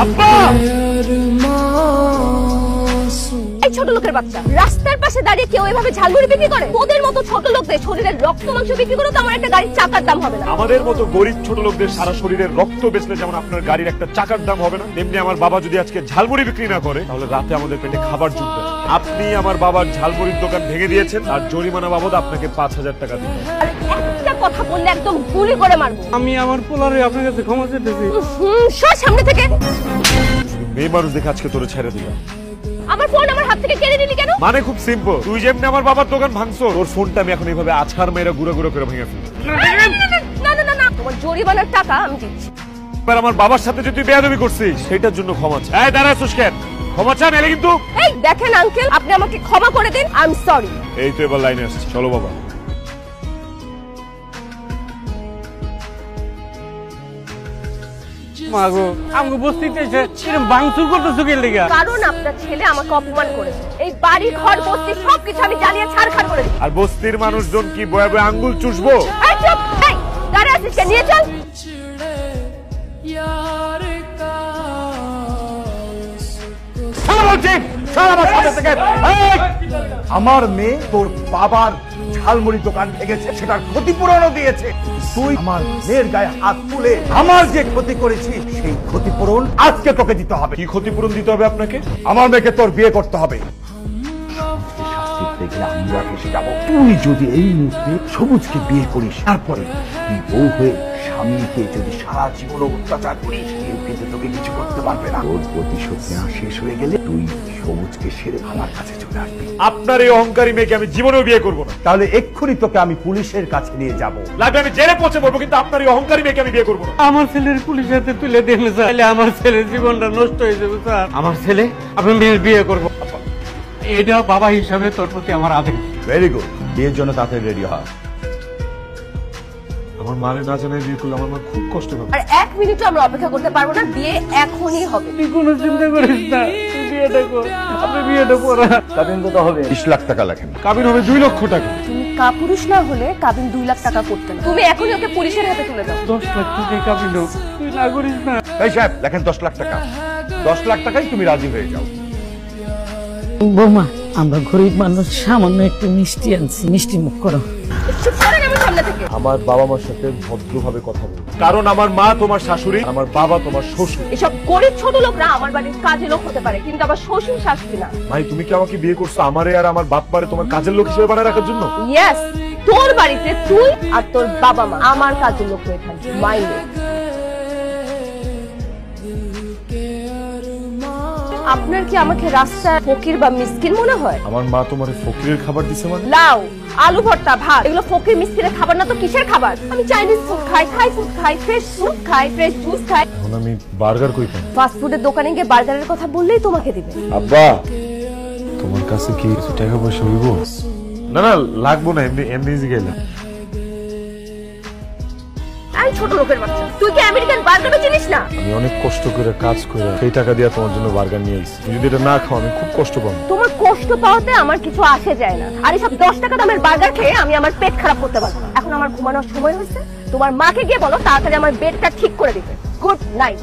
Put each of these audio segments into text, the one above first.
আব্বা! এই ছোট লোকের বাচ্চা রাস্তার পাশে দাঁড়িয়ে কেউ এভাবে ঝালমুড়ি বিক্রি করে? তোদের মতো ছোট লোকদের শরীরের রক্ত মাংস বিক্রি করে তো আমার একটা গাড়ির চাকার দাম হবে না। আমাদের মতো গরিব ছোট লোকদের সারা শরীরের রক্ত বেচলে যেমন আপনার গাড়ির একটা চাকার দাম হবে না, তেমনি আমার বাবা যদি আজকে ঝালমুড়ি বিক্রি না করে তাহলে রাতে আমাদের পেটে খাবার জুটবে না। আপনি আমার বাবার ঝালমুড়ির দোকান ভেঙে দিয়েছেন, আর জরিমানা বাবদ আপনাকে 5,000 টাকা দিতে হবে। আর একটা কথা বললে একদম গুলি করে মারবো। আমি আমার পোলারে আপনার কাছে ক্ষমা চাইতেছি। সর সামনে থেকে। মেয়ে মানুষ দেখে আজকে তোরে ছেড়ে দিলাম। আমার ফোন আমার হাত থেকে কেড়ে নিলি কেন? মানে খুব সিম্পল, তুই যেমনি আমার বাবার দোকান ভাঙছো, তোর ফোনটা আমি এখন এইভাবে আছাড় মেরে গুঁড়ো গুঁড়ো করে ভেঙে ফেলবো। না না না না, তোমার জরিমানার টাকা আমি দিচ্ছি। এবার আমার বাবার সাথে যে তুই বেয়াদবি করছিস সেটার জন্য ক্ষমা চা। এই দাঁড়া সুস্কেন, ক্ষমা চা নালে কিন্তু। এই দেখেন আঙ্কেল, আপনি আমাকে ক্ষমা করে দিন, আই এম সরি। এই তো এবার লাইনে আসছে, চলো বাবা। মাগো আমাকে বস্তিতে এসে এরকম ভাঙচুর করতেছো কে লেগা? কারণ আপনার ছেলে আমাকে অপমান করেছে। এই বাড়ি ঘর বস্তি সবকিছু আমি জ্বালিয়ে ছাড়খাড় করে দিই। আর বস্তির মানুষজন কি বয়ে বয়ে আঙ্গুল চুষবো? এই চুপ, এই দাঁড়া আছিস কেন? নিয়ে চল। আমার মেয়ে তোর বাবার ঝালমুড়ি দোকান ভেঙেছে, সেটার ক্ষতিপূরণও দিয়েছে। তুই আমার মেয়ের গায়ে হাত তুলে আমার যে ক্ষতি করেছি সেই ক্ষতিপূরণ আজকে তোকে দিতে হবে। কি ক্ষতিপূরণ দিতে হবে আপনাকে? আমার মেয়েকে তোর বিয়ে করতে হবে। আমরা ফেসে যাবো। তুই যদি এই মুহূর্তে সবুজকে বিয়ে করিস, তারপরে তুই বউ হয়ে স্বামীকে যদি সারা জীবন অত্যাচার করিস, কেউ কিন্তু তোকে কিছু করতে পারবে না। তোর প্রতিশোধ নেওয়া শেষ হয়ে গেলে তুই সবুজকে সেরে আমার কাছে চলে আসবি। আপনার এই অহংকারী মেয়েকে আমি জীবনেও বিয়ে করবো না। তাহলে এক্ষুনি তোকে আমি পুলিশের কাছে নিয়ে যাব। লাগবে আমি জেলে পৌঁছে পড়বো, কিন্তু আপনার এই অহংকারী মেয়েকে আমি বিয়ে করবো না। আমার ছেলের পুলিশের হাতে তুলে দিলে স্যার, তাহলে আমার ছেলের জীবনটা নষ্ট হয়ে যাবে স্যার। আমার ছেলে আমি মেয়ের বিয়ে করবো, এটা বাবা হিসাবে তোর প্রতি আমার আদেশ। ভেরি গুড, বিয়ের জন্য তাড়াতাড়ি রেডি হ। আমার মারে না জানাই বিয়ে করলে আমার মা খুব কষ্ট পাবে। আর এক মিনিটও আমরা অপেক্ষা করতে পারবো না, বিয়ে এখনই হবে। তুই কোনো চিন্তা করিস না, তুই বিয়েটা কর, আপনি বিয়েটা পড়া। কাবিন কত হবে? 20 লাখ টাকা লেখেন। কাবিন হবে 2 লক্ষ টাকা। তুমি কাপুরুষ না হলে কাবিন 2 লাখ টাকা করতে না। তুমি এখনই ওকে পুলিশের হাতে তুলে দাও। 10 লাখ টাকা কাবিল, তুই না করিস না। এই সাহেব লেখেন 10 লাখ টাকা। 10 লাখ টাকাই তুমি রাজি হয়ে যাও। বৌমা, আমরা গরিব মানুষ, সামান্য একটু মিষ্টি আনছি, মিষ্টি মুখ করো। চুপ করেন আমার সামনে থেকে। আমার বাবা মার সাথে ভদ্রভাবে কথা বল, কারণ আমার মা তোমার শাশুড়ি, আমার বাবা তোমার শ্বশুর। এসব গরিব ছোট লোকরা আমার বাড়ির কাজের লোক হতে পারে, কিন্তু আবার শ্বশুর শাশুড়ি না। ভাই তুমি কি আমাকে বিয়ে করছো আমারে আর আমার বাপ মারে তোমার কাজের লোক হিসেবে বানায় রাখার জন্য? ইয়েস, তোর বাড়িতে তুই আর তোর বাবা মা আমার কাজের লোক হয়ে থাকবে। মাইনে। আপনার কি আমাকে রাস্তায় ফকির বা মিসকিন মনে হয়? আমার মা তোমার ফকিরের খাবার দিছে মানে? লাউ, আলু ভর্তা, ভাত, এগুলো ফকির মিসকিনের খাবার না তো কিসের খাবার? আমি চাইনিজ ফুড খাই, থাই ফুড খাই, ফ্রেশ ফ্রুট খাই, ফ্রেশ জুস খাই। এখন আমি বার্গার কই পাবো? ফাস্ট ফুডের দোকানে গিয়ে বার্গারের কথা বললেই তোমাকে দিবে। আব্বা, তোমার কাছে কি কিছু টাকা পয়সা হইব? না না লাগবো না, এমনি এমনি গেলাম। আই ছোট লোকের বাচ্চা, তুই কি আমেরিকান বার্গারও চিনিস না? আমি অনেক কষ্ট করে কাজ করে সেই টাকা দিয়ে তোমার জন্য বার্গার নিয়ে এসেছি। তুমি যদি এটা না খাও আমি খুব কষ্ট পাবো। তোমার কষ্ট পাওয়াতে আমার কিছু আসে যায় না, আর এসব 10 টাকা দামের বার্গার খেয়ে আমি আমার পেট খারাপ করতে পারবো না। এখন আমার ঘুমানোর সময় হয়েছে, তোমার মাকে গিয়ে বলো তাড়াতাড়ি আমার বেডটা ঠিক করে দিতে। Good night.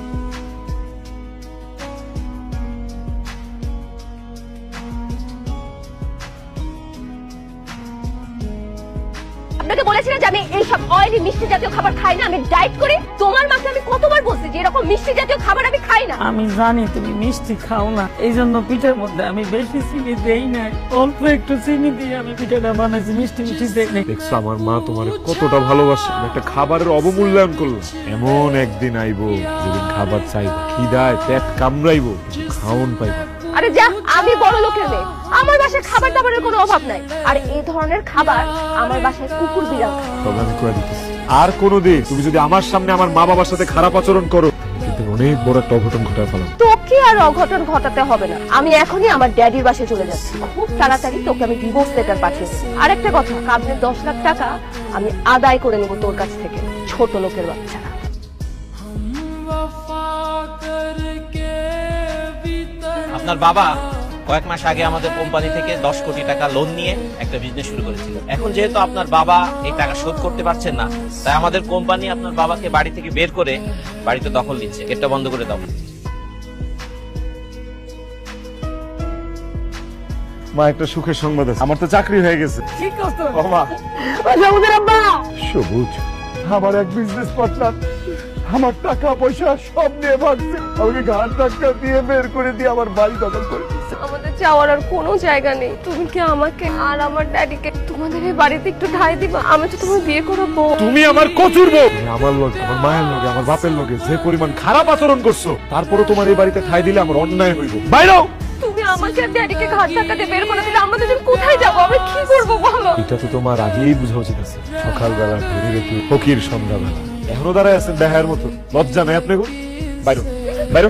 আপনাকে বলেছিলাম যে আমি এইসব অয়েলি মিষ্টি জাতীয় খাবার খাই না, আমি ডায়েট করি। তোমার মাকে আমি কতবার বলছি যে এরকম মিষ্টি জাতীয় খাবার আমি খাই না। আমি জানি তুমি মিষ্টি খাও না, এই জন্য পিঠার মধ্যে আমি বেশি চিনি দেই না, অল্প একটু চিনি দিয়ে আমি পিঠাটা বানাইছি, মিষ্টি মিষ্টি দেই না। দেখছো আমার মা তোমার কতটা ভালোবাসে, একটা খাবারের অবমূল্যায়ন করলো। এমন একদিন আইবো যেদিন খাবার চাইবো, খিদায় পেট কামড়াইবো, খাওন পাইবো। আরে যা, আমি বড় লোকের মেয়ে, আমার বাসায় খাবার দাবারের কোনো অভাব নাই। আর এই ধরনের খাবার আমার বাসায় কুকুর বিড়াল খায়। তবে আমি করে দিতেছি, আর কোনোদিন তুমি যদি আমার সামনে আমার মা বাবার সাথে খারাপ আচরণ করো, কিন্তু অনেক বড় একটা অঘটন ঘটায় ফেলাম। তোকে আর অঘটন ঘটাতে হবে না, আমি এখনই আমার ড্যাডির বাসায় চলে যাচ্ছি। খুব তাড়াতাড়ি তোকে আমি ডিভোর্স লেটার পাঠিয়ে দেব। আরেকটা কথা, কাবিনের 10 লাখ টাকা আমি আদায় করে নেব তোর কাছ থেকে, ছোট লোকের বাচ্চা। আপনার বাবা কয়েক মাস আগে আমাদের কোম্পানি থেকে 10 কোটি টাকা লোন নিয়ে একটা বিজনেস শুরু করেছিল। এখন যেহেতু আপনার বাবা এই টাকা শোধ করতে পারছেন না, তাই আমাদের কোম্পানি আপনার বাবাকে বাড়ি থেকে বের করে বাড়িতে দখল দিচ্ছে। গেটটা বন্ধ করে দাও। মা একটা সুখের সংবাদ আছে, আমার তো চাকরি হয়ে গেছে। ঠিক আছে ও মা, সবুজের আব্বা সবুজ, আমার এক বিজনেস পার্টনার আমার টাকা পয়সা সব নিয়ে ভাগছে, আমাকে ঘাট ধাক্কা দিয়ে বের করে দিয়ে আমার বাড়ি দখল করে দিচ্ছে। আমাদের যাওয়ার আর কোনো জায়গা নেই, তুমি কি আমাকে আর আমার ড্যাডিকে তোমাদের এই বাড়িতে একটু ঠাঁই দিবা? আমি তো তোমার বিয়ে করাবো। তুমি আমার কচুর বউ, তুমি আমার লগে, আমার মায়ের লগে, আমার বাপের লগে যে পরিমাণ খারাপ আচরণ করছো, তারপরও তোমার এই বাড়িতে ঠাঁই দিলে আমার অন্যায় হইব। বাইরো! তুমি আমাকে আর ড্যাডিকে ঘাট ধাক্কা দিয়ে বের করে দিলে আমরা দুজন কোথায় যাবো? আমি কি করবো বলো? এটা তো তোমার আগেই বোঝা উচিত আছে। সকালবেলা ধরে রেখে ফকির সন্ধ্যাবেলা এখনো দাঁড়ায় আছেন দেখার মতো, লজ্জা নাই আপনাকে? বাইরো, বাইরো।